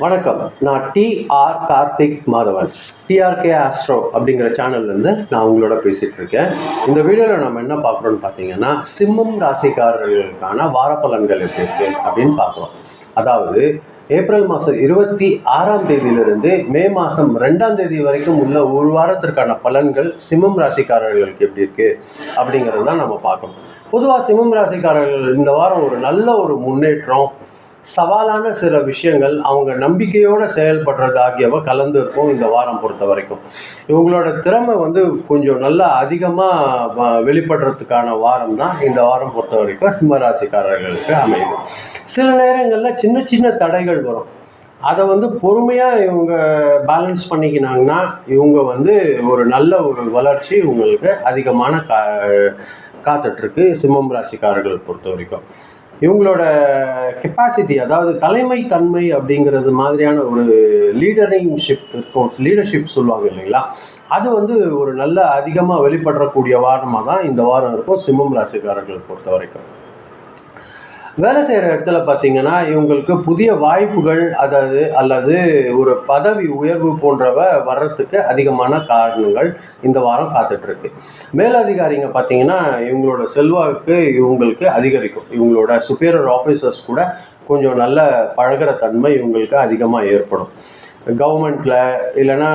வணக்கம். நான் TR Karthik Madhavan, TRK Astro அப்படிங்கிற சேனல்லேருந்து நான் உங்களோட பேசிகிட்டு இருக்கேன். இந்த வீடியோவில் நம்ம என்ன பார்க்குறோன்னு பார்த்தீங்கன்னா, சிம்மம் ராசிக்காரர்களுக்கான வார பலன்கள் எப்படி இருக்குது அப்படின்னு பார்க்குறோம். அதாவது ஏப்ரல் மாதம் 26ஆம் தேதியிலிருந்து மே மாதம் 2ஆம் தேதி வரைக்கும் உள்ள ஒரு வாரத்திற்கான பலன்கள் சிம்மம் ராசிக்காரர்களுக்கு எப்படி இருக்குது அப்படிங்கிறது தான் நம்ம பார்க்கணும். பொதுவாக சிம்மம் ராசிக்காரர்கள் இந்த வாரம் ஒரு நல்ல ஒரு முன்னேற்றம், சவாலான சில விஷயங்கள், அவங்க நம்பிக்கையோடு செயல்படுறது ஆகியவை கலந்து இருக்கும். இந்த வாரம் பொறுத்த வரைக்கும் இவங்களோட திறமை கொஞ்சம் நல்லா அதிகமாக வெளிப்படுறதுக்கான வாரம் தான் இந்த வாரம் பொறுத்த வரைக்கும் சிம்மராசிக்காரர்களுக்கு அமையும். சில நேரங்களில் சின்ன சின்ன தடைகள் வரும். அதை பொறுமையாக இவங்க பேலன்ஸ் பண்ணிக்கினாங்கன்னா இவங்க ஒரு நல்ல ஒரு வளர்ச்சி இவங்களுக்கு அதிகமான காத்துட்ருக்கு. சிம்மம் ராசிக்காரர்கள் பொறுத்த வரைக்கும் இவங்களோட கெப்பாசிட்டி, அதாவது தலைமை தன்மை அப்படிங்கிறது மாதிரியான ஒரு லீடர்ஷிப் இருக்கும், லீடர்ஷிப் சொல்லுவாங்க இல்லைங்களா, அது ஒரு நல்ல அதிகமாக வெளிப்படுறக்கூடிய வாரமாக தான் இந்த வாரம் இருக்கும் சிம்மம் ராசிக்காரர்கள் பொறுத்த வரைக்கும். வேலை செய்கிற இடத்துல பார்த்தீங்கன்னா இவங்களுக்கு புதிய வாய்ப்புகள் அல்லது ஒரு பதவி உயர்வு போன்றவை வர்றதுக்கு அதிகமான காரணங்கள் இந்த வாரம் காத்துட்ருக்கு. மேலதிகாரிங்க பார்த்தீங்கன்னா இவங்களோட செல்வாக்கு இவங்களுக்கு அதிகரிக்கும். இவங்களோட சுப்பீரியர் ஆஃபீஸர்ஸ் கூட கொஞ்சம் நல்ல பழகிற தன்மை இவங்களுக்கு அதிகமாக ஏற்படும். கவர்மெண்ட்டில் இல்லைன்னா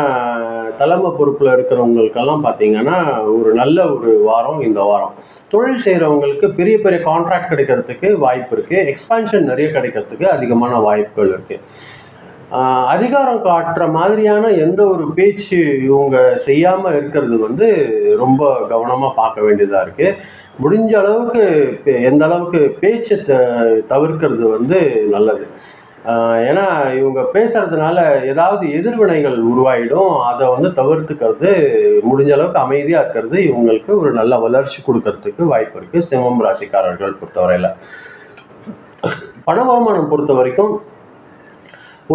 தலைமை பொறுப்பில் இருக்கிறவங்களுக்கெல்லாம் பார்த்தீங்கன்னா ஒரு நல்ல ஒரு வாரம் இந்த வாரம். தொழில் செய்கிறவங்களுக்கு பெரிய பெரிய கான்ட்ராக்ட் கிடைக்கிறதுக்கு வாய்ப்பு இருக்குது. எக்ஸ்பான்ஷன் நிறைய கிடைக்கிறதுக்கு அதிகமான வாய்ப்புகள் இருக்குது. அதிகாரம் காட்டுற மாதிரியான எந்த ஒரு பேச்சு இவங்க செய்யாமல் இருக்கிறது ரொம்ப கவனமாக பார்க்க வேண்டியதாக இருக்குது. முடிஞ்ச அளவுக்கு எந்த அளவுக்கு பேச்சை தவிர்க்கிறது நல்லது. ஏன்னா இவங்க பேசுறதுனால ஏதாவது எதிர்வினைகள் உருவாயிடும். அதை தவிர்த்துக்கிறது, முடிஞ்ச அளவுக்கு அமைதியாக இருக்கிறது இவங்களுக்கு ஒரு நல்ல வளர்ச்சி கொடுக்கறதுக்கு வாய்ப்பு இருக்குது. சிம்மம் ராசிக்காரர்கள் பொறுத்தவரையில் பண வருமானம் பொறுத்த வரைக்கும்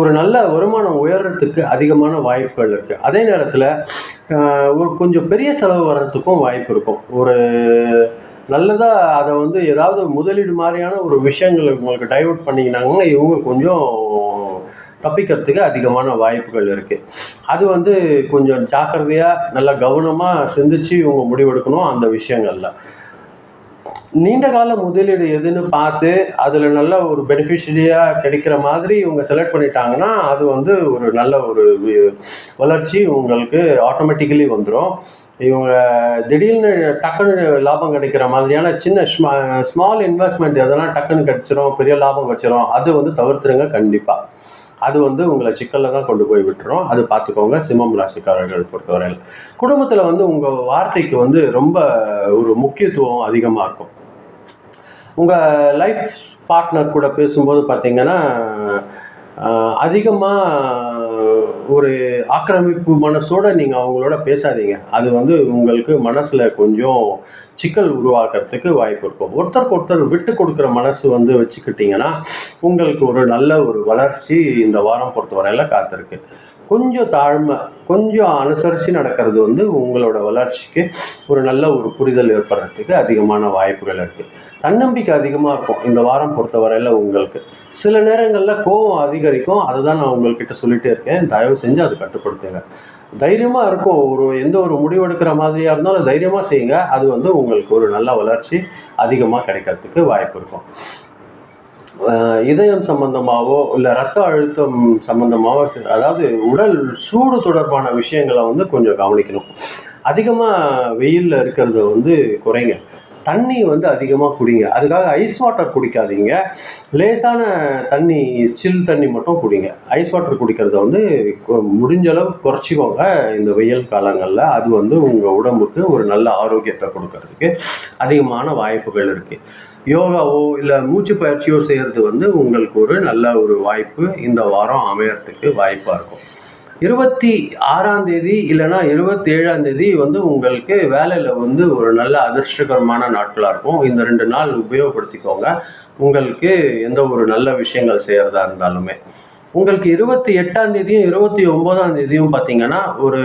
ஒரு நல்ல வருமானம் உயர்றதுக்கு அதிகமான வாய்ப்புகள் இருக்குது. அதே நேரத்தில் ஒரு கொஞ்சம் பெரிய செலவு வர்றதுக்கும் வாய்ப்பு இருக்கும். ஒரு நல்லதாக அதை ஏதாவது முதலீடு மாதிரியான ஒரு விஷயங்கள் உங்களுக்கு டைவர்ட் பண்ணிக்கினாங்கன்னா இவங்க கொஞ்சம் தப்பிக்கிறதுக்கு அதிகமான வாய்ப்புகள் இருக்குது. அது கொஞ்சம் ஜாக்கிரதையாக நல்லா கவனமாக சிந்திச்சு இவங்க முடிவெடுக்கணும். அந்த விஷயங்கள்ல நீண்ட கால முதலீடு எதுன்னு பார்த்து அதில் நல்ல ஒரு பெனிஃபிஷரியாக கிடைக்கிற மாதிரி இவங்க செலக்ட் பண்ணிட்டாங்கன்னா அது ஒரு நல்ல ஒரு வளர்ச்சி உங்களுக்கு ஆட்டோமேட்டிக்கலி வந்துடும். இவங்க திடீர்னு டக்குன்னு லாபம் கிடைக்கிற மாதிரியான சின்ன ஸ்மால் இன்வெஸ்ட்மெண்ட் எதனா டக்குன்னு கிடைச்சிரும், பெரிய லாபம் கிடைச்சிரும், அது தவிர்த்துருங்க. கண்டிப்பாக அது உங்களை சிக்கலில் தான் கொண்டு போய் விட்டுரும். அது பார்த்துக்கோங்க. சிம்மம் ராசிக்காரர்கள் பொறுத்தவரையில் குடும்பத்தில் உங்கள் வார்த்தைக்கு ரொம்ப ஒரு முக்கியத்துவம் அதிகமாக இருக்கும். உங்கள் லைஃப் பார்ட்னர் கூட பேசும்போது பார்த்தீங்கன்னா அதிகமாக ஒரு ஆக்கிரமிப்பு மனசோடு நீங்கள் அவங்களோட பேசாதீங்க. அது உங்களுக்கு மனசில் கொஞ்சம் சிக்கல் உருவாக்குறதுக்கு வாய்ப்பு இருக்கும். ஒருத்தருக்கு ஒருத்தர் விட்டு கொடுக்குற மனசு வச்சுக்கிட்டிங்கன்னா உங்களுக்கு ஒரு நல்ல ஒரு வளர்ச்சி இந்த வாரம் பொறுத்தவரையில் காத்திருக்கு. கொஞ்சம் தாழ்மை, கொஞ்சம் அனுசரித்து நடக்கிறது உங்களோட வளர்ச்சிக்கு ஒரு நல்ல ஒரு புரிதல் ஏற்படுறதுக்கு அதிகமான வாய்ப்புகள் இருக்குது. தன்னம்பிக்கை அதிகமாக இருக்கும் இந்த வாரம் பொறுத்தவரையில் உங்களுக்கு. சில நேரங்களில் கோபம் அதிகரிக்கும். அதை தான் நான் உங்கள்கிட்ட சொல்லிகிட்டே இருக்கேன். தயவு செஞ்சு அது கட்டுப்படுத்துங்க. தைரியமாக இருக்கும். எந்த ஒரு முடிவெடுக்கிற மாதிரியாக இருந்தாலும் தைரியமாக செய்யுங்க. அது உங்களுக்கு ஒரு நல்ல வளர்ச்சி அதிகமாக கிடைக்கிறதுக்கு வாய்ப்பு இருக்கும். இதயம் சம்பந்தமாகவோ இல்லை ரத்த அழுத்தம் சம்பந்தமாகவோ, அதாவது உடல் சூடு தொடர்பான விஷயங்களை கொஞ்சம் கவனிக்கணும். அதிகமாக வெயிலில் இருக்கிறத குறைங்க. தண்ணி அதிகமாக குடிங்க. அதுக்காக ஐஸ் வாட்டர் குடிக்காதீங்க. லேசான தண்ணி, சில் தண்ணி மட்டும் குடிங்க. ஐஸ் வாட்டர் குடிக்கிறத முடிஞ்ச அளவு குறைச்சிக்கோங்க இந்த வெயில் காலங்களில். அது உங்கள் உடம்புக்கு ஒரு நல்ல ஆரோக்கியத்தை கொடுக்கறதுக்கு அதிகமான வாய்ப்புகள் இருக்குது. யோகாவோ இல்லை மூச்சு பயிற்சியோ செய்கிறது உங்களுக்கு ஒரு நல்ல ஒரு வாய்ப்பு இந்த வாரம் அமையறதுக்கு வாய்ப்பாக இருக்கும். 26ஆம் தேதி இல்லைன்னா 27ஆம் தேதி உங்களுக்கு வேலையில் ஒரு நல்ல அதிர்ஷ்டகரமான நாட்களாக இருக்கும். இந்த 2 நாள் உபயோகப்படுத்திக்கோங்க. உங்களுக்கு எந்த ஒரு நல்ல விஷயங்கள் செய்கிறதா இருந்தாலுமே. உங்களுக்கு 28ஆம் தேதியும் 29ஆம் தேதியும் பார்த்தீங்கன்னா ஒரு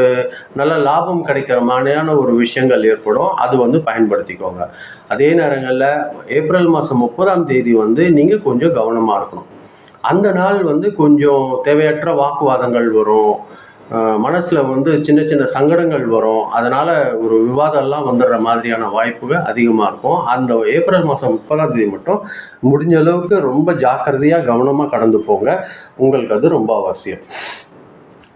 நல்ல லாபம் கிடைக்கிற மாதிரியான ஒரு விஷயங்கள் ஏற்படும். அது பயன்படுத்திக்கோங்க. அதே நேரங்களில் ஏப்ரல் மாதம் 30ஆம் தேதி நீங்கள் கொஞ்சம் கவனமாக இருக்கணும். அந்த நாள் வந்து கொஞ்சம் தேவையற்ற வாக்குவாதங்கள் வரும், மனசில் வந்து சின்ன சின்ன சங்கடங்கள் வரும். அதனால் ஒரு விவாதம்லாம் வந்துடுற மாதிரியான வாய்ப்புகள் அதிகமாக இருக்கும். அந்த ஏப்ரல் மாதம் 30ஆம் தேதி மட்டும் முடிஞ்ச அளவுக்கு ரொம்ப ஜாக்கிரதையாக கவனமாக கடந்து போங்க. உங்களுக்கு அது ரொம்ப அவசியம்.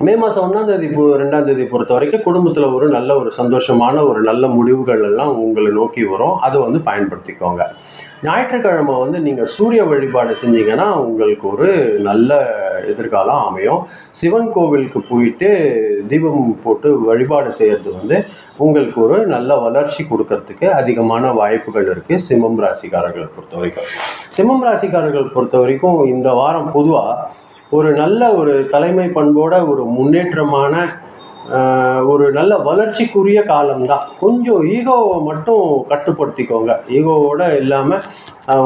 மே மாதம் 1ஆம் தேதி 2ஆம் தேதி பொறுத்த வரைக்கும் குடும்பத்தில் ஒரு நல்ல ஒரு சந்தோஷமான ஒரு நல்ல முடிவுகள் எல்லாம் உங்களை நோக்கி வரும். அதை வந்து பயன்படுத்திக்கோங்க. ஞாயிற்றுக்கிழமை வந்து நீங்கள் சூரிய வழிபாடு செஞ்சீங்கன்னா உங்களுக்கு ஒரு நல்ல எதிர்காலம் அமையும். சிவன் கோவிலுக்கு போயிட்டு தீபம் போட்டு வழிபாடு செய்கிறது வந்து உங்களுக்கு ஒரு நல்ல வளர்ச்சி கொடுக்கறதுக்கு அதிகமான வாய்ப்புகள் இருக்குது. சிம்மம் ராசிக்காரர்களை பொறுத்த வரைக்கும் இந்த வாரம் பொதுவாக ஒரு நல்ல ஒரு தலைமை பண்போட ஒரு முன்னேற்றமான ஒரு நல்ல வளர்ச்சிக்குரிய காலம்தான். கொஞ்சம் ஈகோவை மட்டும் கட்டுப்படுத்திக்கோங்க. ஈகோவோட இல்லாமல்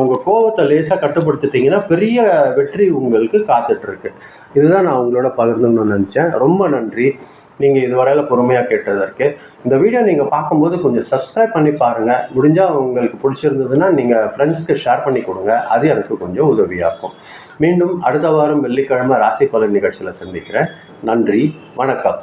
உங்கள் கோபத்தை லேசாக கட்டுப்படுத்திட்டிங்கன்னா பெரிய வெற்றி உங்களுக்கு காத்துட்ருக்கு. இதுதான் நான் உங்களோட பகிர்ந்துன்னு நினச்சேன். ரொம்ப நன்றி நீங்கள் இதுவரையில் பொறுமையாக கேட்டதற்கு. இந்த வீடியோ நீங்கள் பார்க்கும்போது கொஞ்சம் சப்ஸ்கிரைப் பண்ணி பாருங்கள். முடிஞ்சால் உங்களுக்கு பிடிச்சிருந்ததுன்னா நீங்கள் ஃப்ரெண்ட்ஸ்க்கு ஷேர் பண்ணி கொடுங்க. அது எனக்கு கொஞ்சம் உதவியாக இருக்கும். மீண்டும் அடுத்த வாரம் வெள்ளிக்கிழமை ராசி பலன் நிகழ்ச்சியில் சந்திக்கிறேன். நன்றி, வணக்கம்.